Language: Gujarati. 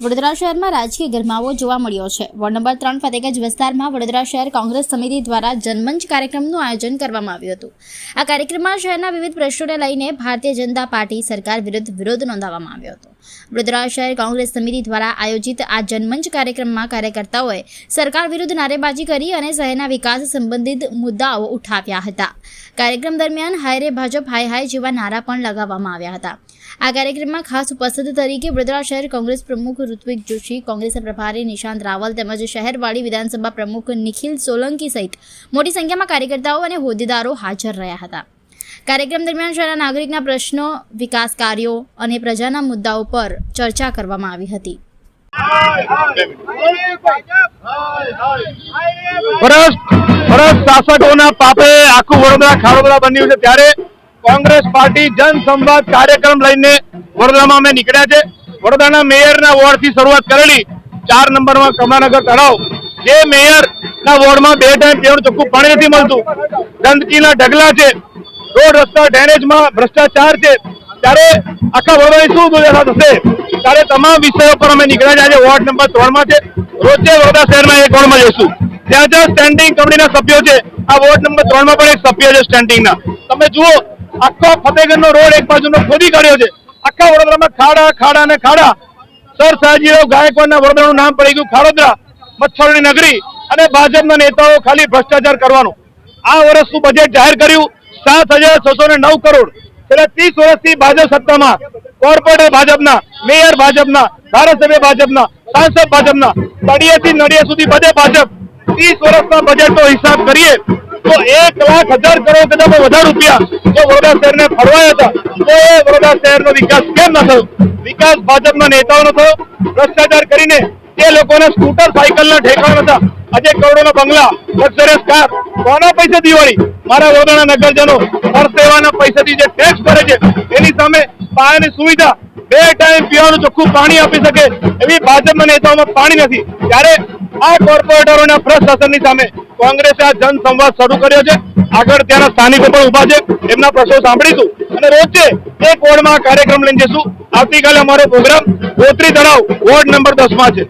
વડોદરા શહેરમાં રાજકીય ગરમાવો જોવા મળ્યો છે। વોર્ડ નંબર 3 ફતેગંજ વિસ્તારમાં વડોદરા શહેર કોંગ્રેસ સમિતિ દ્વારા જનમંચ કાર્યક્રમનું આયોજન કરવામાં આવ્યું હતું। આ કાર્યક્રમમાં શહેરના વિવિધ પ્રશ્નોને લઈને ભારતીય જનતા પાર્ટી સરકાર વિરુદ્ધ વિરોધ નોંધાવવામાં આવ્યો હતો। વડોદરા શહેર કોંગ્રેસ સમિતિ દ્વારા આયોજિત આ જનમંચ કાર્યક્રમમાં કાર્યકર્તાઓએ સરકાર વિરુદ્ધ નારેબાજી કરી અને શહેરના વિકાસ સંબંધિત મુદ્દાઓ ઉઠાવ્યા હતા। કાર્યક્રમ દરમિયાન હાય રે ભાજપ હાય હાય જેવા નારા પણ લગાવવામાં આવ્યા હતા। આ કાર્યક્રમમાં ખાસ ઉપસ્થિત તરીકે વડોદરા શહેર કોંગ્રેસ પ્રમુખ ઋત્વિક જોશી, કોંગ્રેસ પ્રભારી નિશાંત રાવલ તેમજ શહેરવાડી વિધાનસભા પ્રમુખ નિખિલ સોલંકી સહિત મોટી સંખ્યામાં કાર્યકર્તાઓ અને હોદ્દેદારો હાજર રહ્યા હતા। કાર્યક્રમ દરમિયાન શહેરના નાગરિકના પ્રશ્નો, વિકાસ કાર્યો અને પ્રજાના મુદ્દાઓ પર ચર્ચા કરવામાં આવી હતી। વર્ષ શાસકોના પાપે આખું વડોદરા ખાડોદરા બન્યું છે, ત્યારે કોંગ્રેસ પાર્ટી જન સંવાદ કાર્યક્રમ લઈને વડોદરામાં અમે નીકળ્યા છે। વડોદરાના મેયરના વોર્ડથી શરૂઆત કરેલી 4 નંબરમાં કમલાનગર તળાવ, જે મેયરના વોર્ડમાં 2 ટાઈમ પીવાનું ચોખ્ખું પાણી નથી મળતું, ગંદકીના ઢગલા છે, રોડ રસ્તા ડ્રેનેજમાં ભ્રષ્ટાચાર છે, ત્યારે આખા વડોદરાની શું દુર્દશા થશે, ત્યારે તમામ વિષયો પર અમે નીકળ્યા છે। આજે વોર્ડ નંબર 3 માં છે, રોજે વડોદરા શહેરમાં એક વોર્ડમાં જઈશું, ત્યાં જ્યાં સ્ટેન્ડિંગ કમિટીના સભ્યો છે, આ વોર્ડ નંબર 3 માં પણ એક સભ્ય છે સ્ટેન્ડિંગના। તમે જુઓ, આખો ફતેગંજનો રોડ એક બાજુનો ખોદી કાઢ્યો છે, આખા વડોદરામાં ખાડા ખાડા ને ખાડા। સર સયાજીરાવ ગાયકવાડના વડોદરાનું નામ પડી ગયું ખાડોદરા, મચ્છરોની નગરી, અને ભાજપના નેતાઓ ખાલી ભ્રષ્ટાચાર કરવાનું। આ વર્ષનું બજેટ જાહેર કર્યું 7,609 કરોડ। છેલ્લા 30 વર્ષથી ભાજપ સત્તામાં, કોર્પોરેટર ભાજપના, મેયર ભાજપના, ધારાસભ્ય ભાજપના, સાંસદ ભાજપના, તળિયેથી નડિયા સુધી બધે ભાજપ। 30 વર્ષના બજેટનો હિસાબ કરીએ તો 1,00,000 કરોડ કરતા વધારે રૂપિયા જો વડોદરા શહેરને ફળવાયા હતા, તો એ વડોદરા શહેરનો વિકાસ કેમ ન થયો? વિકાસ ભાજપના નેતાઓનો થયો। ભ્રષ્ટાચાર કરીને તે લોકોને સ્કૂટર સાયકલના ઠેકાણા હતા, આજે કરોડોના બંગલા, લક્ઝરિયસ કાર, કોના પૈસે દિવાળી? મારા વડોદરાના નગરજનો પરસેવાના પૈસાથી જે ટેક્સ ભરે છે, એની સામે પાયાની સુવિધા, 2 ટાઈમ પીવાનું ચોખ્ખું પાણી આપી શકે એવી ભાજપના નેતાઓમાં પાણી નથી। ત્યારે આ કોર્પોરેટરોના ભ્રષ્ટ શાસનની સામે કોંગ્રેસે આ જન સંવાદ શરૂ કર્યો છે। આગળ ત્યાંના સ્થાનિકો પણ ઉભા છે, એમના પ્રશ્નો સાંભળીશું અને રોજે એક વોર્ડમાં કાર્યક્રમ લઈને જઈશું। આવતીકાલે અમારો પ્રોગ્રામ ગોત્રી તળાવ વોર્ડ નંબર 10 માં છે।